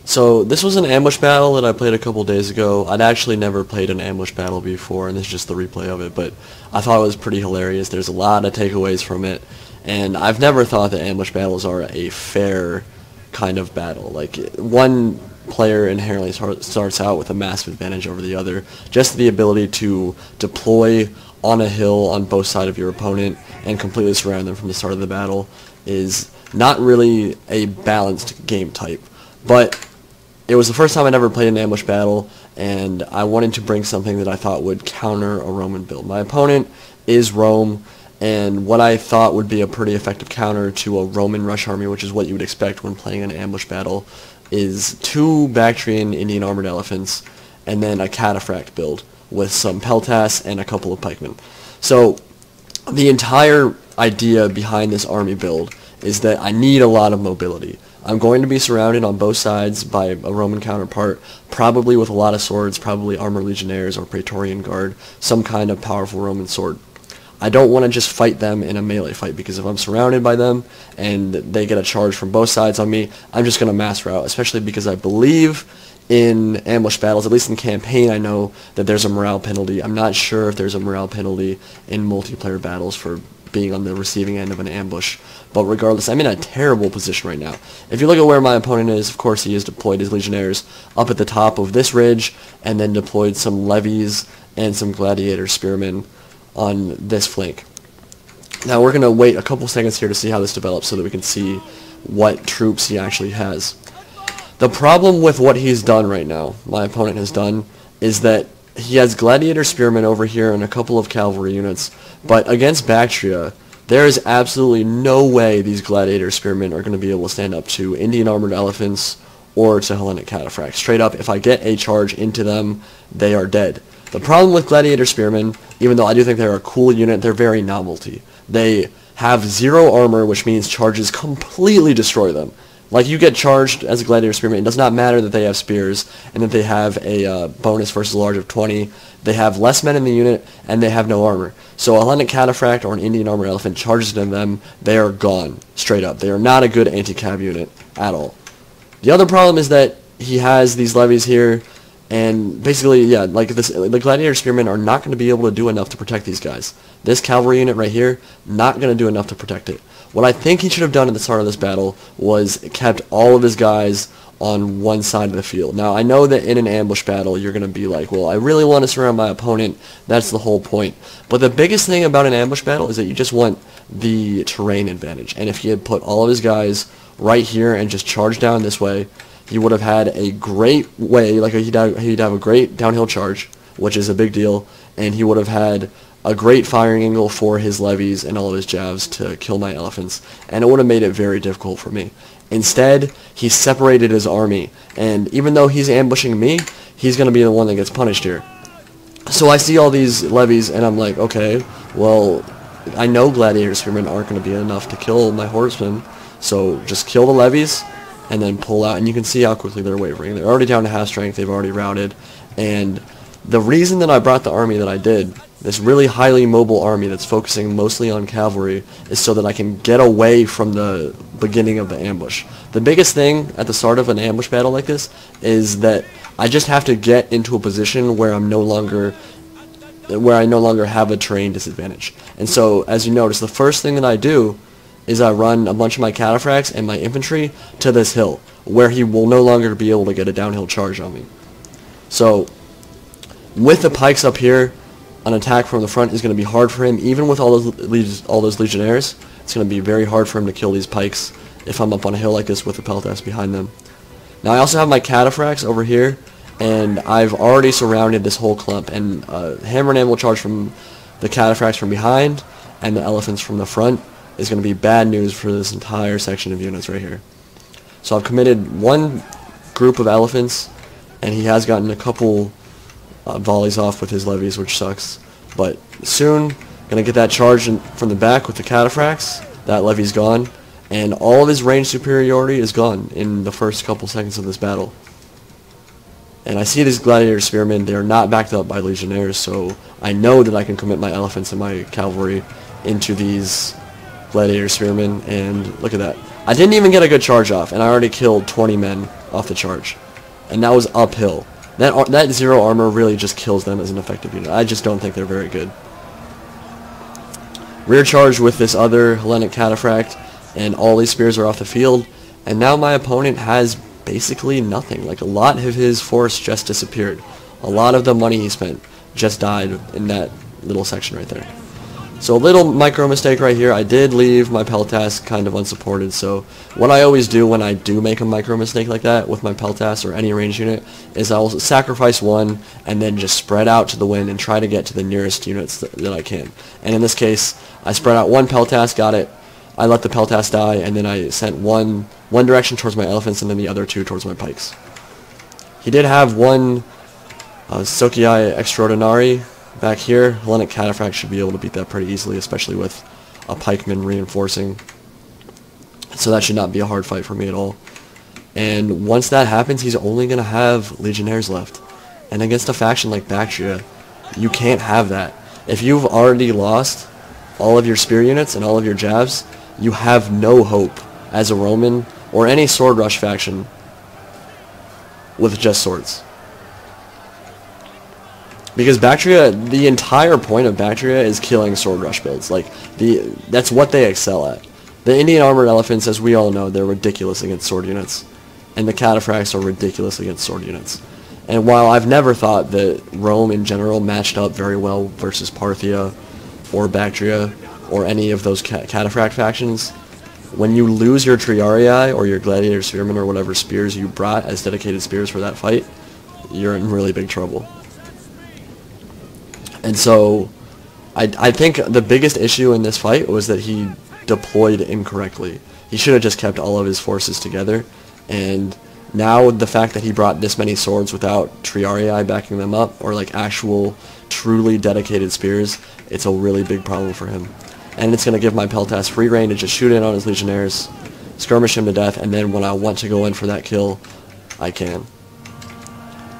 So this was an ambush battle that I played a couple days ago. I'd actually never played an ambush battle before, and this is just the replay of it, but I thought it was pretty hilarious. There's a lot of takeaways from it, and I've never thought that ambush battles are a fair kind of battle. Like, one player inherently starts out with a massive advantage over the other. Just the ability to deploy on a hill on both sides of your opponent and completely surround them from the start of the battle is not really a balanced game type. But it was the first time I'd ever played an ambush battle, and I wanted to bring something that I thought would counter a Roman build. My opponent is Rome, and what I thought would be a pretty effective counter to a Roman rush army, which is what you would expect when playing an ambush battle, is 2 Bactrian Indian armored elephants, and then a Catastrophic build with some peltasts and a couple of pikemen. So the entire idea behind this army build is that I need a lot of mobility. I'm going to be surrounded on both sides by a Roman counterpart, probably with a lot of swords, probably armored legionnaires or Praetorian Guard, some kind of powerful Roman sword. I don't want to just fight them in a melee fight, because if I'm surrounded by them and they get a charge from both sides on me, I'm just going to mass rout, especially because I believe in ambush battles, at least in campaign, I know that there's a morale penalty. I'm not sure if there's a morale penalty in multiplayer battles for being on the receiving end of an ambush. But regardless, I'm in a terrible position right now. If you look at where my opponent is, of course he has deployed his legionnaires up at the top of this ridge, and then deployed some levies and some gladiator spearmen on this flank. Now we're going to wait a couple seconds here to see how this develops so that we can see what troops he actually has. The problem with what he's done right now, my opponent has done, is that he has gladiator spearmen over here and a couple of cavalry units, but against Bactria, there is absolutely no way these gladiator spearmen are going to be able to stand up to Indian armored elephants or to Hellenic cataphracts. Straight up, if I get a charge into them, they are dead. The problem with gladiator spearmen, even though I do think they're a cool unit, they're very novelty. They have 0 armor, which means charges completely destroy them. Like, you get charged as a gladiator spearman, it does not matter that they have spears and that they have a bonus versus large of 20. They have less men in the unit, and they have no armor. So a Hellenic cataphract or an Indian armored elephant charges into them, they are gone, straight up. They are not a good anti-cav unit at all. The other problem is that he has these levies here, and basically, yeah, like the gladiator spearmen are not going to be able to do enough to protect these guys. This cavalry unit right here, not going to do enough to protect it. What I think he should have done at the start of this battle was kept all of his guys on one side of the field. Now, I know that in an ambush battle, you're going to be like, well, I really want to surround my opponent. That's the whole point. But the biggest thing about an ambush battle is that you just want the terrain advantage. And if he had put all of his guys right here and just charged down this way, he would have had a great way, like he'd have a great downhill charge, which is a big deal, and he would have had a great firing angle for his levies and all of his jabs to kill my elephants, and it would have made it very difficult for me. Instead, he separated his army, and even though he's ambushing me, he's going to be the one that gets punished here. So I see all these levies, and I'm like, okay, well, I know gladiator spearmen aren't going to be enough to kill my horsemen, so just kill the levies, and then pull out, and you can see how quickly they're wavering. They're already down to half strength, they've already routed, and the reason that I brought the army that I did, this really highly mobile army that's focusing mostly on cavalry, is so that I can get away from the beginning of the ambush. The biggest thing at the start of an ambush battle like this is that I just have to get into a position where I no longer have a terrain disadvantage. And so, as you notice, the first thing that I do is I run a bunch of my cataphracts and my infantry to this hill, where he will no longer be able to get a downhill charge on me. So, with the pikes up here, an attack from the front is going to be hard for him. Even with all those legionnaires, it's going to be very hard for him to kill these pikes if I'm up on a hill like this with the peltasts behind them. Now, I also have my cataphracts over here, and I've already surrounded this whole clump, and hammer and anvil charge from the cataphracts from behind and the elephants from the front is going to be bad news for this entire section of units right here. So I've committed one group of elephants, and he has gotten a couple volleys off with his levies, which sucks. But soon, gonna get that charge from the back with the cataphracts. That levy's gone, and all of his range superiority is gone in the first couple seconds of this battle. And I see these gladiator spearmen, they are not backed up by legionnaires, so I know that I can commit my elephants and my cavalry into these gladiator spearmen, and look at that. I didn't even get a good charge off, and I already killed 20 men off the charge. And that was uphill. That 0 armor really just kills them as an effective unit. I just don't think they're very good. Rear charge with this other Hellenic Cataphract, and all these spears are off the field. And now my opponent has basically nothing. Like, a lot of his force just disappeared. A lot of the money he spent just died in that little section right there. So a little micro mistake right here. I did leave my Peltas kind of unsupported, so what I always do when I do make a micro mistake like that with my Peltas or any ranged unit is I'll sacrifice one and then just spread out to the wind and try to get to the nearest units that I can. And in this case, I spread out one Peltas, got it, I let the Peltas die, and then I sent one direction towards my elephants and then the other 2 towards my pikes. He did have one Sokiai Extraordinary back here. Hellenic Cataphract should be able to beat that pretty easily, especially with a pikeman reinforcing. So that should not be a hard fight for me at all. And once that happens, he's only going to have Legionnaires left. And against a faction like Bactria, you can't have that. If you've already lost all of your spear units and all of your jabs, you have no hope as a Roman or any sword rush faction with just swords. Because Bactria, the entire point of Bactria is killing sword rush builds. Like, that's what they excel at. The Indian armored elephants, as we all know, they're ridiculous against sword units. And the Cataphracts are ridiculous against sword units. And while I've never thought that Rome in general matched up very well versus Parthia or Bactria or any of those Cataphract factions, when you lose your Triarii or your Gladiator Spearmen or whatever spears you brought as dedicated spears for that fight, you're in really big trouble. And so, I think the biggest issue in this fight was that he deployed incorrectly. He should have just kept all of his forces together, and now the fact that he brought this many swords without Triarii backing them up, or like actual, truly dedicated spears, it's a really big problem for him. And it's going to give my Peltas free reign to just shoot in on his Legionnaires, skirmish him to death, and then when I want to go in for that kill, I can.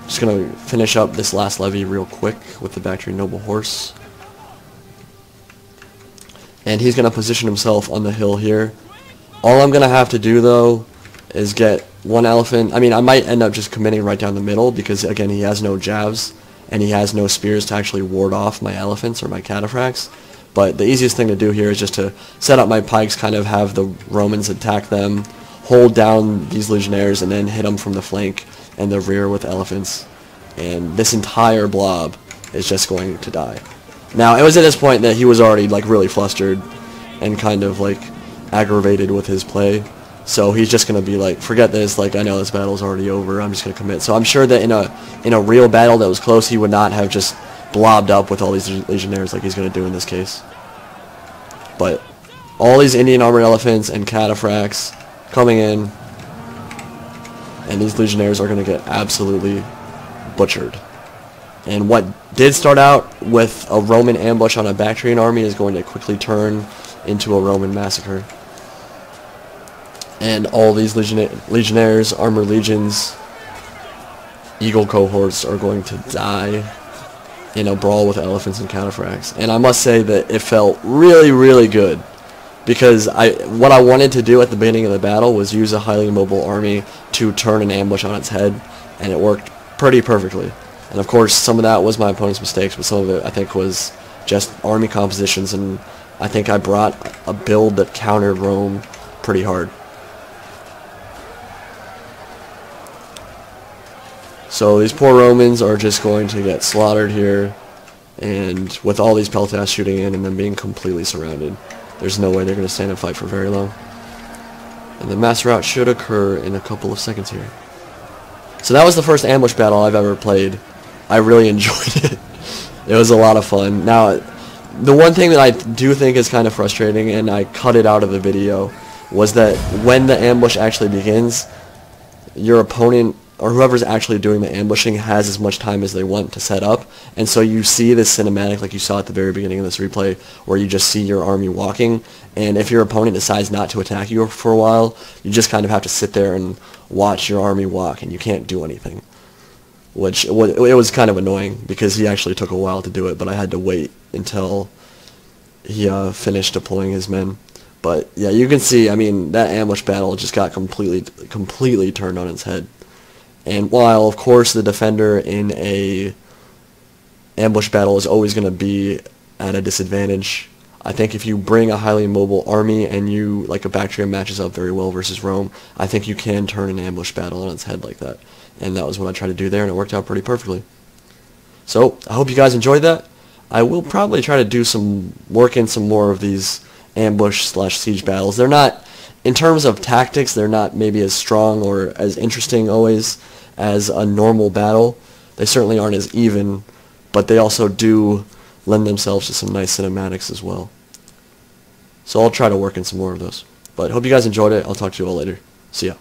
Just going to finish up this last levy real quick with the Bactrian Noble Horse. And he's going to position himself on the hill here. All I'm going to have to do, though, is get one elephant. I mean, I might end up just committing right down the middle because, again, he has no jabs and he has no spears to actually ward off my elephants or my cataphracts. But the easiest thing to do here is just to set up my pikes, kind of have the Romans attack them, hold down these Legionnaires, and then hit them from the flank and the rear with elephants, and this entire blob is just going to die. Now, it was at this point that he was already like really flustered and kind of like aggravated with his play, so he's just going to be like, forget this, like, I know this battle's already over, I'm just going to commit. So I'm sure that in a real battle that was close, he would not have just blobbed up with all these Legionnaires like he's going to do in this case. But all these Indian armored elephants and cataphracts coming in, and these Legionnaires are going to get absolutely butchered. And what did start out with a Roman ambush on a Bactrian army is going to quickly turn into a Roman massacre. And all these Legionnaires, armored legions, eagle cohorts are going to die in a brawl with elephants and cataphracts. And I must say that it felt really, really good. Because what I wanted to do at the beginning of the battle was use a highly mobile army to turn an ambush on its head, and it worked pretty perfectly. And of course, some of that was my opponent's mistakes, but some of it I think was just army compositions, and I think I brought a build that countered Rome pretty hard. So these poor Romans are just going to get slaughtered here, and with all these Peltas shooting in and them being completely surrounded, there's no way they're going to stand and fight for very long. And the mass rout should occur in a couple of seconds here. So that was the first ambush battle I've ever played. I really enjoyed it. It was a lot of fun. Now, the one thing that I do think is kind of frustrating, and I cut it out of the video, was that when the ambush actually begins, your opponent or whoever's actually doing the ambushing has as much time as they want to set up, and so you see this cinematic like you saw at the very beginning of this replay where you just see your army walking, and if your opponent decides not to attack you for a while, you just kind of have to sit there and watch your army walk, and you can't do anything, which it was kind of annoying because he actually took a while to do it, but I had to wait until he finished deploying his men. But yeah, you can see, I mean, that ambush battle just got completely turned on its head. And while, of course, the defender in a ambush battle is always going to be at a disadvantage, I think if you bring a highly mobile army and you, like a Bactria matches up very well versus Rome, I think you can turn an ambush battle on its head like that. And that was what I tried to do there, and it worked out pretty perfectly. So, I hope you guys enjoyed that. I will probably try to do work in some more of these ambush/siege battles. They're not, in terms of tactics, they're not maybe as strong or as interesting always as a normal battle. They certainly aren't as even, but they also do lend themselves to some nice cinematics as well. So I'll try to work in some more of those. But hope you guys enjoyed it. I'll talk to you all later. See ya.